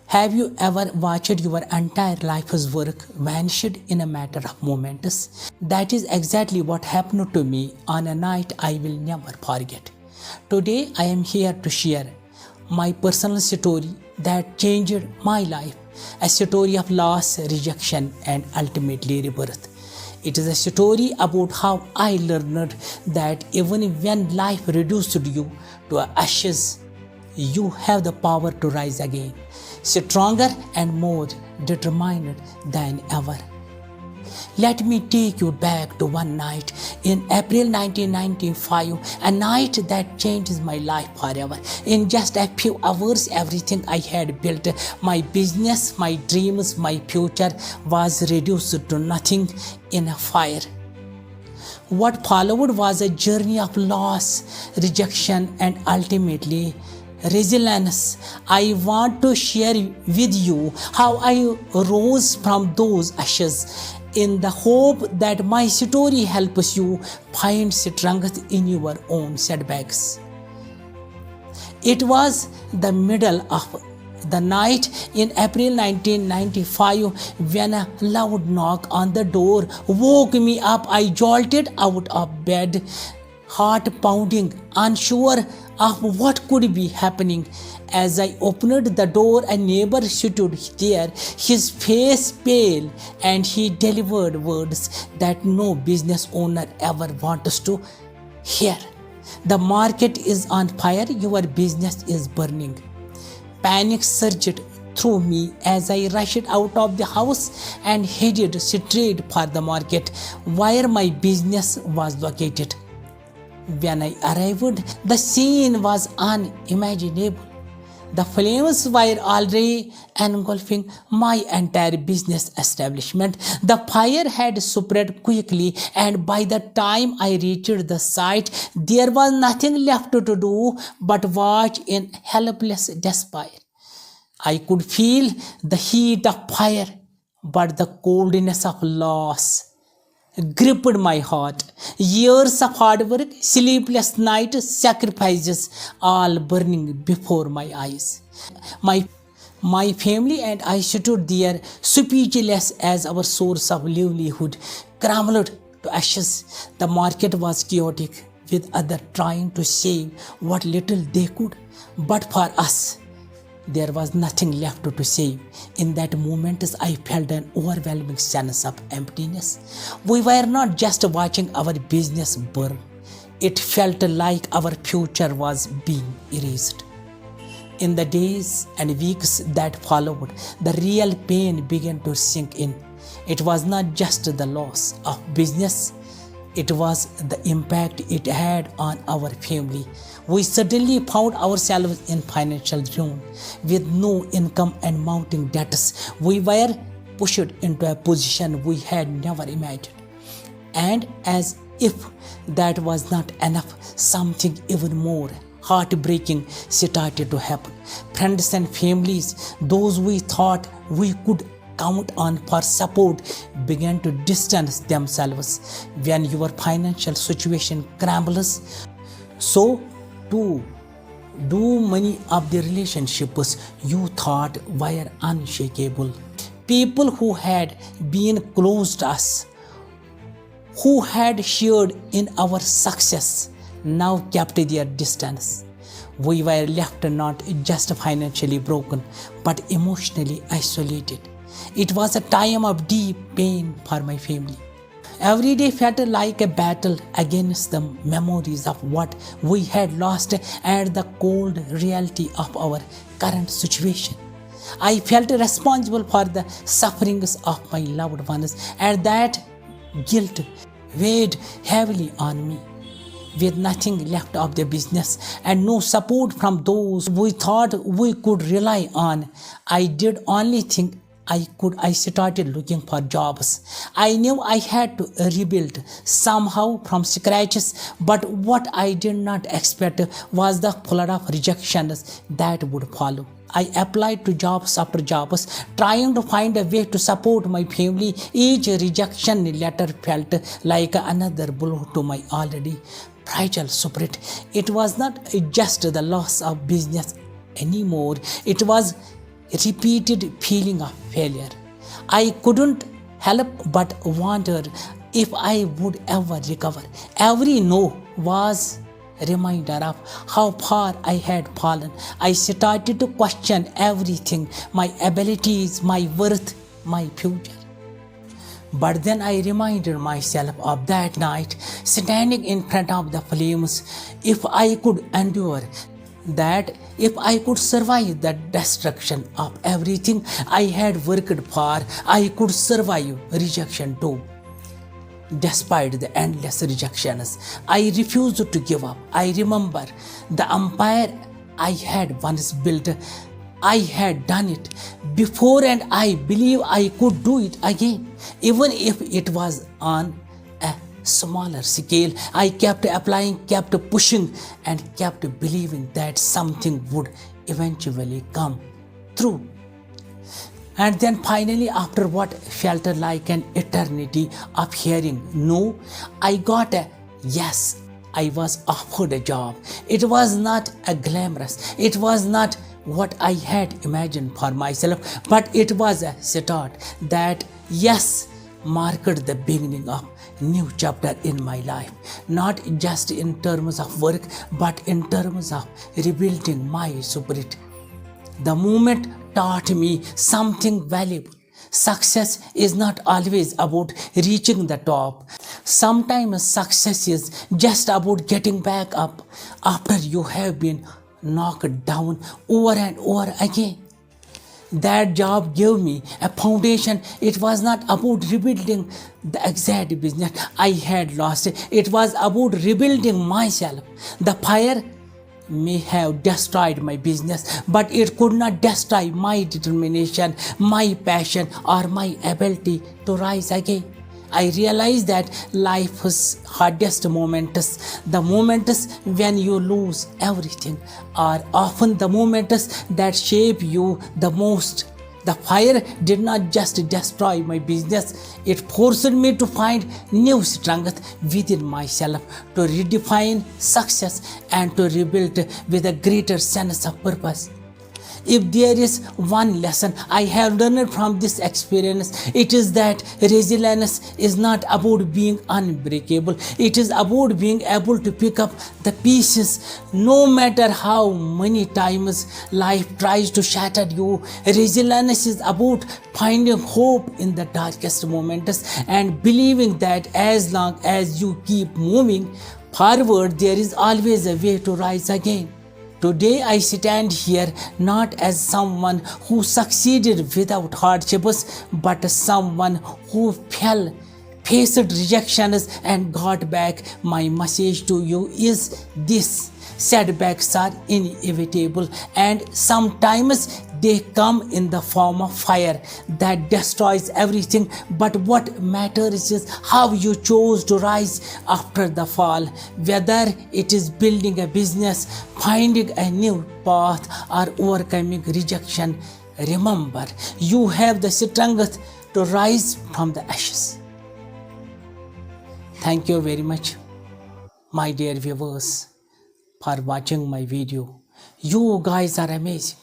Have you ever watched your entire life's work vanish in a matter of moments? That is exactly what happened to me on a night I will never forget. Today I am here to share my personal story that changed my life, a story of loss, rejection, and ultimately rebirth. It is a story about how I learned that even when life reduced you to ashes, you have the power to rise again, stronger and more determined than ever. Let me take you back to one night in April 1995, a night that changed my life forever. In just a few hours, everything I had built, my business, my dreams, my future, was reduced to nothing in a fire. What followed was a journey of loss, rejection, and ultimately resilience. I want to share with you how I rose from those ashes in the hope that my story helps you find strength in your own setbacks. It was the middle of the night in April 1995 when a loud knock on the door woke me up. I jolted out of bed, heart pounding, unsure of what could be happening. As I opened the door, a neighbor stood there, his face pale, and he delivered words that no business owner ever wants to hear. The market is on fire, your business is burning. Panic surged through me as I rushed out of the house and headed straight for the market where my business was located. When I arrived, the scene was unimaginable. The flames were already engulfing my entire business establishment. The fire had spread quickly, and by the time I reached the site, there was nothing left to do but watch in helpless despair. I could feel the heat of fire, but the coldness of loss gripped my heart. Years of hard work, sleepless nights, sacrifices, all burning before my eyes. My family and I stood there speechless as our source of livelihood crumbled to ashes. The market was chaotic, with others trying to save what little they could. But for us, there was nothing left to save. In that moment, I felt an overwhelming sense of emptiness. We were not just watching our business burn. It felt like our future was being erased. In the days and weeks that followed, the real pain began to sink in. It was not just the loss of business, it was the impact it had on our family. We suddenly found ourselves in financial ruin with no income and mounting debts. We were pushed into a position we had never imagined. And as if that was not enough, something even more heartbreaking started to happen. Friends and families, those we thought we could count on for support, began to distance themselves. When your financial situation crumbles, so too do many of the relationships you thought were unshakable. People who had been close to us, who had shared in our success, now kept their distance. We were left not just financially broken, but emotionally isolated. It was a time of deep pain for my family. Every day felt like a battle against the memories of what we had lost and the cold reality of our current situation. I felt responsible for the sufferings of my loved ones, and that guilt weighed heavily on me. With nothing left of the business and no support from those we thought we could rely on, I did only think I started looking for jobs. I knew I had to rebuild somehow from scratches, but what I did not expect was the flood of rejections that would follow. I applied to jobs after jobs, trying to find a way to support my family. Each rejection letter felt like another blow to my already fragile spirit. It was not just the loss of business anymore. It was repeated feeling of failure. I couldn't help but wonder if I would ever recover. Every no was a reminder of how far I had fallen. I started to question everything, my abilities, my worth, my future. But then I reminded myself of that night, standing in front of the flames. If I could endure that, if I could survive the destruction of everything I had worked for, I could survive rejection too. Despite the endless rejections, I refused to give up. I remember the empire I had once built. I had done it before and I believe I could do it again, even if it was on a smaller scale. I kept applying, kept pushing, and kept believing that something would eventually come through. And then finally, after what felt like an eternity of hearing no, I got a yes. I was offered a job. It was not a glamorous, it was not what I had imagined for myself, but it was a start. That yes marked the beginning of new chapter in my life, not just in terms of work, but in terms of rebuilding my spirit. The moment taught me something valuable. Success is not always about reaching the top. Sometimes success is just about getting back up after you have been knocked down over and over again. That job gave me a foundation. It was not about rebuilding the exact business I had lost. It was about rebuilding myself. The fire may have destroyed my business, but it could not destroy my determination, my passion, or my ability to rise again. I realized that life's hardest moments, the moments when you lose everything, are often the moments that shape you the most. The fire did not just destroy my business, it forced me to find new strength within myself, to redefine success and to rebuild with a greater sense of purpose. If there is one lesson I have learned from this experience, it is that resilience is not about being unbreakable. It is about being able to pick up the pieces no matter how many times life tries to shatter you. Resilience is about finding hope in the darkest moments and believing that as long as you keep moving forward, there is always a way to rise again. Today I stand here not as someone who succeeded without hardships, but as someone who faced rejections and got back. My message to you is this: setbacks are inevitable, and sometimes they come in the form of fire that destroys everything. But what matters is how you chose to rise after the fall. Whether it is building a business, finding a new path, or overcoming rejection, remember, you have the strength to rise from the ashes. Thank you very much, my dear viewers, for watching my video. You guys are amazing.